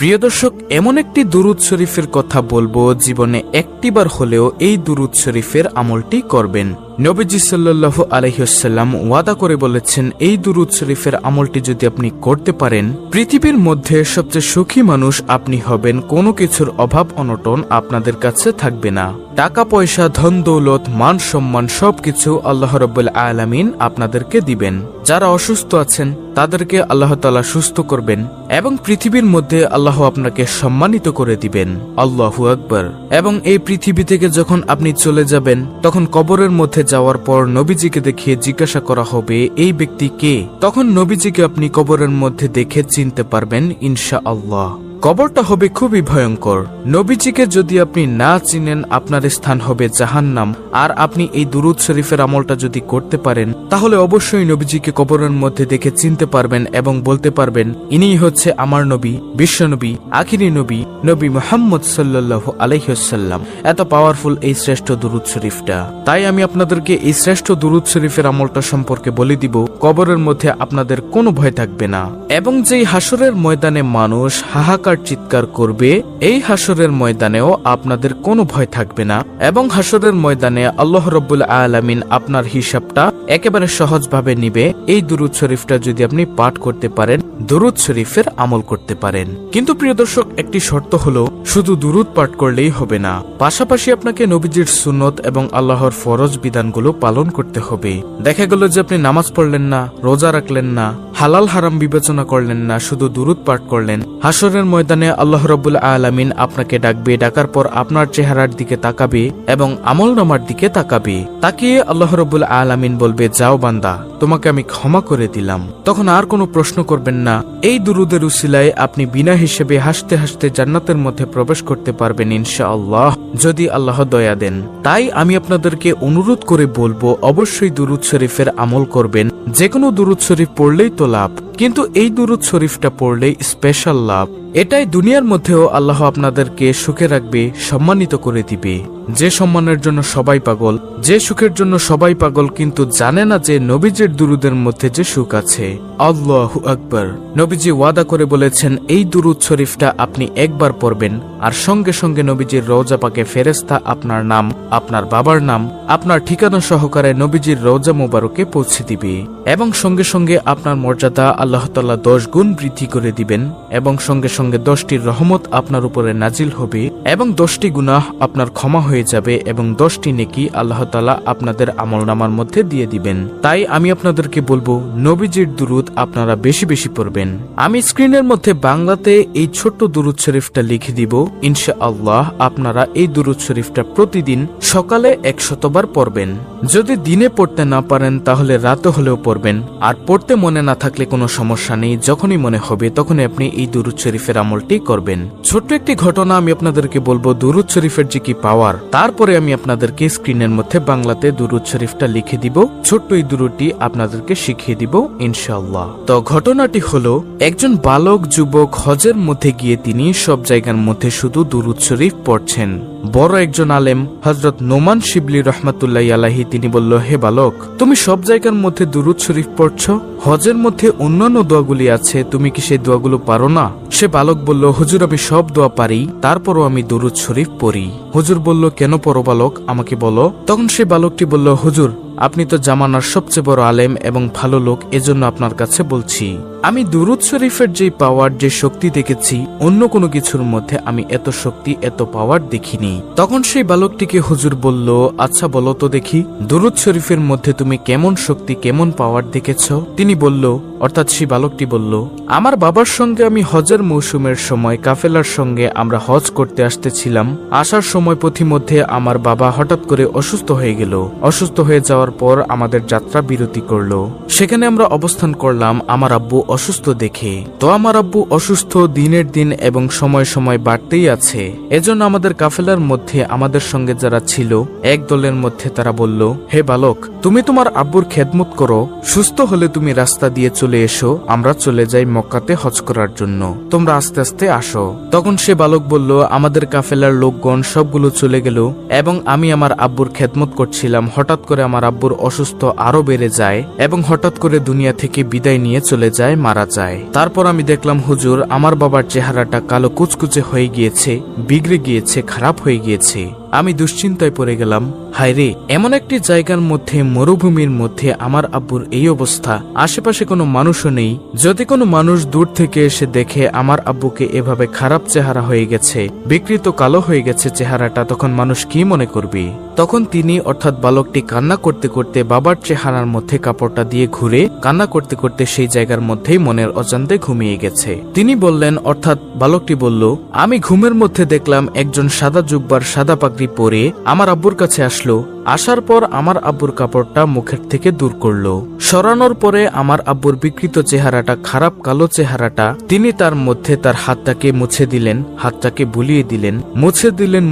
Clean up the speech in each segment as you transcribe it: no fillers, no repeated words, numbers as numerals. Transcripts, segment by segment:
প্রিয় দর্শক, এমন একটি দুরূদ শরীফের কথা বলবো, জীবনে একটিবার হলেও এই দুরূদ শরীফের আমলটি করবেন। নবীজি সাল্লাল্লাহু আলাইহি ওয়াসাল্লাম ওয়াদা করে বলেছেন, এই দুরূদ শরীফের আমলটি যদি আপনি করতে পারেন, পৃথিবীর মধ্যে সবচেয়ে সুখী মানুষ আপনি হবেন। কোনো কিছুর অভাব অনটন আপনাদের কাছে থাকবে না। টাকা পয়সা, ধন দৌলত, মান সম্মান সবকিছু আল্লাহ রাব্বুল আলামিন আপনাদেরকে দিবেন। যারা অসুস্থ আছেন তাদেরকে আল্লাহ তাআলা সুস্থ করবেন এবং পৃথিবীর মধ্যে আল্লাহ আপনাকে সম্মানিত করে দিবেন। আল্লাহু আকবার। এবং এই পৃথিবী থেকে যখন আপনি চলে যাবেন, তখন কবরের মধ্যে যাওয়ার পর নবীজিকে দেখিয়ে জিজ্ঞাসা করা হবে, এই ব্যক্তি কে? তখন নবীজিকে আপনি কবরের মধ্যে দেখে চিনতে পারবেন ইনশাআল্লাহ। কবরটা হবে খুবই ভয়ঙ্কর। নবীজিকে যদি আপনি না চিনেন, আপনার স্থান হবে জাহান্নাম। আর আপনি এই দুরূদ শরীফের আমলটা যদি করতে পারেন, তাহলে অবশ্যই নবীজিকে কবরের মধ্যে দেখে চিনতে পারবেন এবং বলতে পারবেন, ইনিই হচ্ছে আমার নবী, বিশ্বনবী, আখিরি নবী, নবী মুহাম্মদ সাল্লাল্লাহু আলাইহি ওয়াসাল্লাম। এত পাওয়ারফুল এই শ্রেষ্ঠ দুরূদ শরীফটা। তাই আমি আপনাদেরকে এই শ্রেষ্ঠ দুরূদ শরীফের আমলটা সম্পর্কে বলে দিব। কবরের মধ্যে আপনাদের কোনো ভয় থাকবে না। এবং যেই হাসরের ময়দানে মানুষ হাহাকার চিৎকার করবে, এই হাসরের ময়দানেও আপনাদের কোনো ভয় থাকবে না। এবং হাসরের ময়দানে আল্লাহ রাব্বুল আলামিন আপনার হিসাবটা একেবারে সহজভাবে নিবে, এই দুরূদ শরীফটা যদি আপনি পাঠ করতে পারেন, দুরূদ শরীফের আমল করতে পারেন। কিন্তু প্রিয় দর্শক, একটি শর্ত হলো, শুধু দুরূদ পাঠ করলেই হবে না, পাশাপাশি আপনাকে নবীজির সুন্নত এবং আল্লাহর ফরজ বিধানগুলো পালন করতে হবে। দেখা গেল যে আপনি নামাজ পড়লেন না, রোজা রাখলেন না, হালাল হারাম বিবেচনা করলেন না, শুধু দুরূদ পাঠ করলেন। হাসরের ময়দানে আল্লাহ রাব্বুল আলামিন আপনাকে ডাকবে, ডাকার পর আপনার চেহারার দিকে তাকাবে এবং আমলনামার দিকে তাকাবে। তাকিয়ে আল্লাহ রাব্বুল আলামিন বলবে, যাও বান্দা, তোমাকে আমি ক্ষমা করে দিলাম। তখন আর কোনো প্রশ্ন করবেন না। এই দুরূদের উসিলায় আপনি বিনা হিসেবে হাসতে হাসতে জান্নাতের মধ্যে প্রবেশ করতে পারবেন ইনশাআল্লাহ, যদি আল্লাহ দয়া দেন। তাই আমি আপনাদেরকে অনুরোধ করে বলবো, অবশ্যই দুরূদ শরীফের আমল করবেন। যে কোনো দুরূদ শরীফ পড়লেই তো লাভ, কিন্তু এই দুরূদ শরীফটা পড়লেই স্পেশাল লাভ। এটাই দুনিয়ার মধ্যেও আল্লাহ আপনাদেরকে সুখে রাখবে, সম্মানিত করে দিবে। যে সম্মানের জন্য সবাই পাগল, যে সুখের জন্য সবাই পাগল, কিন্তু জানে না যে নবীজির দুরূদের মধ্যে যে সুখ আছে। আল্লাহু আকবার। নবীজি ওয়াদা করে বলেছেন, এই দুরূদ শরীফটা আপনি একবার পড়বেন আর সঙ্গে সঙ্গে নবীজির রওজা পাকে ফেরেশতা আপনার নাম, আপনার বাবার নাম, আপনার ঠিকানা সহকারে নবীজির রওজা মোবারকে পৌঁছে দিবে এবং সঙ্গে সঙ্গে আপনার মর্যাদা আল্লাহ তাআলা 10 গুণ বৃদ্ধি করে দিবেন এবং সঙ্গে সঙ্গে 10টি রহমত আপনার উপরে নাজিল হবে এবং 10টি গুনাহ আপনার ক্ষমা হয়ে যাবে এবং 10টি নেকি আল্লাহ তাআলা আপনাদের আমলনামার মধ্যে দিয়ে দিবেন। তাই আমি আপনাদেরকে বলবো, নবীজির দুরূদ আপনারা বেশি বেশি পড়বেন। আমি স্ক্রিনের মধ্যে বাংলাতে এই ছোট্ট দুরূদ শরীফটা লিখে দিব। ইনশাআল্লাহ আপনারা এই দুরূদ শরীফটা প্রতিদিন সকালে 100 বার পড়বেন। যদি দিনে পড়তে না পারেন তাহলে রাতে হলেও পড়বেন। আর পড়তে মনে না থাকলে কোনো সমস্যা নেই, যখনই মনে হবে তখনই আপনি এই দুরূদ শরীফের আমলটি করবেন। ছোট্ট একটি ঘটনা আমি আপনাদেরকে বলবো, দুরূদ শরীফের যে কি পাওয়ার, তারপরে আমি আপনাদেরকে স্ক্রিনের মধ্যে বাংলাতে দুরূদ শরীফটা লিখে দিব। ছোট্ট এই দুরূদটি আপনাদেরকে শিখিয়ে দিব ইনশাআল্লাহ। তো ঘটনাটি হলো, একজন বালক যুবক হজের মধ্যে গিয়ে তিনি সব জায়গার মধ্যে শুধু দুরূদ শরীফ পড়ছেন। বড় একজন আলেম হযরত নোমান শিবলি রাহমাতুল্লাহি আলাইহি তিনি বলল, হে বালক, তুমি সব জায়গার মধ্যে দুরূদ শরীফ পড়ছো, হজের মধ্যে অন্যান্য দোয়াগুলি আছে, তুমি কি সেই দোয়াগুলো পারো না? সে বালক বলল, হুজুর আমি সব দোয়া পারি, তারপরও আমি দুরূদ শরীফ পড়ি। হুজুর বলল, কেন পড়ো বালক, আমাকে বলো। তখন সে বালকটি বলল, হুজুর আপনি তো জামানার সবচেয়ে বড় আলেম এবং ভালো লোক, এজন্য আপনার কাছে বলছি, আমি দুরূদ শরীফের যে পাওয়ার, যে শক্তি দেখেছি, অন্য কোনো কিছুর মধ্যে আমি এত শক্তি, এত পাওয়ার দেখিনি। তখন সেই বালকটিকে হুজুর বলল, আচ্ছা বলো তো দেখি, দুরূদ শরীফের মধ্যে তুমি কেমন শক্তি, কেমন পাওয়ার দেখেছ? তিনি বলল, অর্থাৎ সেই বালকটি বলল, আমার বাবার সঙ্গে আমি হজের মৌসুমের সময় কাফেলার সঙ্গে আমরা হজ করতে আসতেছিলাম। আসার সময় পথিমধ্যে আমার বাবা হঠাৎ করে অসুস্থ হয়ে গেল। অসুস্থ হয়ে যাওয়ার পর আমাদের যাত্রা বিরতি করলো। সেখানে আমরা অবস্থান করলাম আমার আব্বু অসুস্থ দেখে। তো আমার আব্বু অসুস্থ দিনের দিন এবং সময় সময় বাড়তেই আছে। এজন্য আমাদের কাফেলার মধ্যে আমাদের সঙ্গে যারা ছিল, এক দলের মধ্যে তারা বলল, হে বালক, তুমি তোমার আব্বুর খেদমত করো, সুস্থ হলে তুমি রাস্তা দিয়ে চলে চলে এসো, আমরা চলে যাই মক্কাতে হজ করার জন্য, তোমরা আস্তে আস্তে আসো। তখন সে বালক বলল, আমাদের কাফেলার লোকগণ সবগুলো চলে গেল এবং আমি আমার আব্বুর খেদমত করছিলাম। হঠাৎ করে আমার আব্বুর অসুস্থ আরো বেড়ে যায় এবং হঠাৎ করে দুনিয়া থেকে বিদায় নিয়ে চলে যায়, মারা যায়। তারপর আমি দেখলাম হুজুর, আমার বাবার চেহারাটা কালো কুচকুচে হয়ে গিয়েছে, বিগড়ে গিয়েছে, খারাপ হয়ে গিয়েছে। আমি দুশ্চিন্তায় পড়ে গেলাম। হায়রে, এমন একটি জায়গার মধ্যে, মরুভূমির মধ্যে আমার আব্বুর এই অবস্থা, আশেপাশে কোনো মানুষও নেই। যদি কোনো মানুষ দূর থেকে এসে দেখে আমার আব্বুকে এভাবে খারাপ চেহারা হয়ে গেছে, বিকৃত কালো হয়ে গেছে চেহারাটা, তখন মানুষ কি মনে করবে? তখন তিনি অর্থাৎ বালকটি কান্না করতে করতে বাবার চেহারার মধ্যে কাপড়টা দিয়ে ঘুরে কান্না করতে করতে সেই জায়গার মধ্যেই মনের অজান্তে ঘুমিয়ে গেছে। তিনি বললেন, অর্থাৎ বালকটি বলল, আমি ঘুমের মধ্যে দেখলাম একজন সাদা জুব্বার সাদা পাগড়ি পরে আমার আব্বুর কাছে আসলো। আসার পর আমার আব্বুর কাপড়টা মুখের থেকে দূর করলো। সরানোর পরে আমার আব্বুর বিকৃত চেহারাটা, খারাপ কালো চেহারাটা, তিনি তার মধ্যে তার হাতটাকে মুছে দিলেন, হাতটাকে বুলিয়ে দিলেন,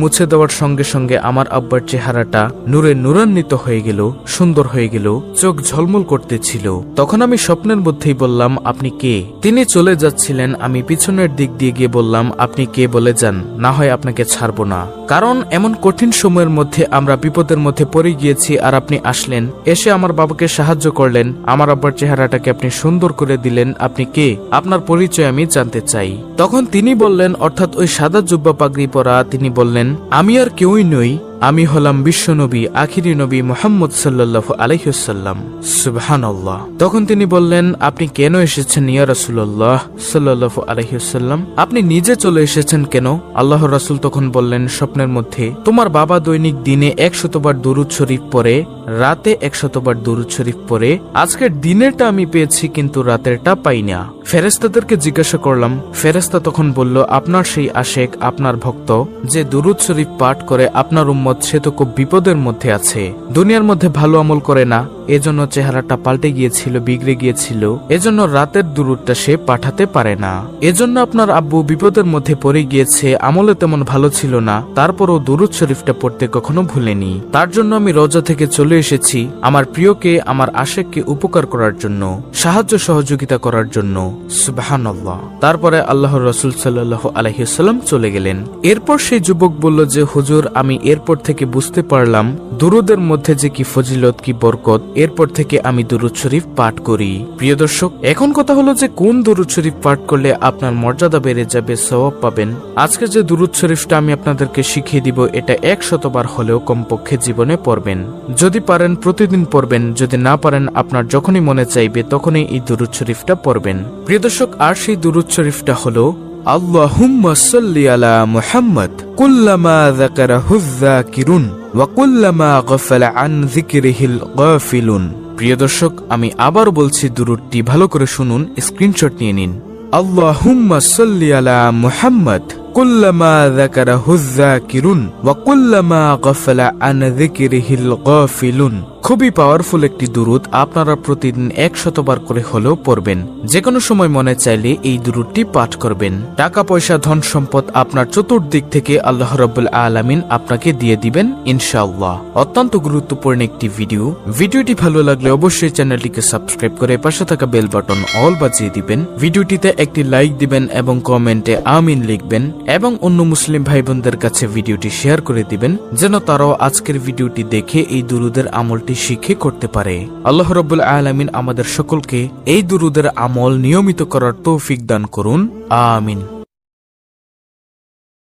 মুছে দেওয়ার সঙ্গে সঙ্গে আমার আব্বার চেহারাটা নূরে নূরান্বিত হয়ে গেল, সুন্দর হয়ে গেল, চোখ ঝলমল করতেছিল। তখন আমি স্বপ্নের মধ্যেই বললাম, আপনি কে? তিনি চলে যাচ্ছিলেন। আমি পিছনের দিক দিয়ে গিয়ে বললাম, আপনি কে বলে যান, না হয় আপনাকে ছাড়বো না। কারণ এমন কঠিন সময়ের মধ্যে আমরা বিপদের মধ্যে পড়ে গিয়েছি, আর আপনি আসলেন, এসে আমার বাবাকে সাহায্য করলেন, আমার আব্বার চেহারাটাকে আপনি সুন্দর করে দিলেন। আপনি কে? আপনার পরিচয় আমি জানতে চাই। তখন তিনি বললেন, অর্থাৎ ওই সাদা জুব্বা পাগড়ি পরা, তিনি বললেন, আমি আর কেউই নই, আমি হলাম বিশ্বনবী, আখিরি নবী মুহাম্মদ সাল্লাল্লাহু আলাইহি ওয়াসাল্লাম। সুবহানাল্লাহ। তখন তিনি বললেন, আপনি কেন এসেছেন ইয়া রাসূলুল্লাহ সাল্লাল্লাহু আলাইহি ওয়াসাল্লাম? আপনি নিজে চলে এসেছেন কেন? আল্লাহর রাসূল তখন বললেন স্বপ্নের মধ্যে, তোমার বাবা দৈনিক দিনে 100 বার দুরূদ শরীফ পড়ে, রাতে 100 বার দুরূদ শরীফ পড়ে। আজকের দিনেরটা আমি পেয়েছি, কিন্তু রাতেরটা পাই না। ফেরেশতাদেরকে জিজ্ঞাসা করলাম। ফেরেশতা তখন বলল, আপনার সেই আশেক, আপনার ভক্ত যে দুরূদ শরীফ পাঠ করে, আপনার উম্মত, সে তো খুব বিপদের মধ্যে আছে, দুনিয়ার মধ্যে ভালো আমল করে না, এজন্য চেহারাটা পাল্টে গিয়েছিল, বিগড়ে গিয়েছিল, এজন্য রাতের দুরূদটা সে পাঠাতে পারে না। এজন্য আপনার আব্বু বিপদের মধ্যে পড়ে গিয়েছে, আমলে তেমন ভালো ছিল না, তারপরও দুরূদ শরীফটা পড়তে কখনো ভুলেনি। তার জন্য আমি রওজা থেকে চলে এসেছি, আমার প্রিয়কে, আমার আশেককে উপকার করার জন্য, সাহায্য সহযোগিতা করার জন্য। সুবহানাল্লাহ। তারপরে আল্লাহর রাসূল সাল্লাল্লাহু আলাইহি ওয়াসাল্লাম চলে গেলেন। এরপর সেই যুবক বলল যে, হুজুর, আমি এরপর থেকে বুঝতে পারলাম দুরুদের মধ্যে যে কি ফজিলত, কি বরকত। এরপর থেকে আমি দুরুদ শরীফ পাঠ করি। প্রিয় দর্শক, এখন কথা হলো যে কোন দুরুদ শরীফ পাঠ করলে আপনার মর্যাদা বেড়ে যাবে, সওয়াব পাবেন। আজকে যে দুরুদ শরীফটা আমি আপনাদেরকে শিখিয়ে দিব, এটা 100 বার হলেও কমপক্ষে জীবনে পড়বেন। যদি পারেন প্রতিদিন পড়বেন, যদি না পারেন আপনার যখনই মনে চাইবে তখনই এই দুরুদ শরীফটা পড়বেন। প্রিয় দর্শক, আর সেই দুরুদ শরীফটা হলো, আল্লাহুম্মা সাল্লি আলা মুহাম্মদ কুল্লামা যাকারাহু যাকিরুন ওয়া কুল্লামা গাফালা আন যিকরিহিল গাফিলুন। প্রিয় দর্শক, আমি আবার বলছি, দুরুদটি ভালো করে শুনুন, স্ক্রিনশট নিয়ে নিন। আল্লাহুম্মা সাল্লি আলা মুহাম্মদ কুল্লামা যাকারাহু যাকিরুন ওয়া কুল্লামা গাফালা আন যিকরিহিল গাফিলুন। খুবই পাওয়ারফুল একটি দুরুদ, আপনারা প্রতিদিন 100 বার করে হলেও পড়বেন। যে কোনো সময় মনে চাইলে এই দুরুদটি পাঠ করবেন। টাকা পয়সা, ধন সম্পদ আপনার চতুর্দিক থেকে আল্লাহ রাব্বুল আলামিন আপনাকে দিয়ে দিবেন ইনশাআল্লাহ। অত্যন্ত গুরুত্বপূর্ণ একটি ভিডিওটি ভালো লাগলে অবশ্যই চ্যানেলটিকে সাবস্ক্রাইব করে পাশে থাকা বেল বাটন অল বাজিয়ে দিবেন। ভিডিওটিতে একটি লাইক দিবেন এবং কমেন্টে আমিন লিখবেন এবং অন্য মুসলিম ভাই বোনদের কাছে ভিডিওটি শেয়ার করে দিবেন, যেন তারাও আজকের ভিডিওটি দেখে এই দুরুদের আমলটি শিখে করতে পারে। আল্লাহ রাব্বুল আলামিন আমাদের সকলকে এই দুরুদের আমল নিয়মিত করার তৌফিক দান করুন। আমিন।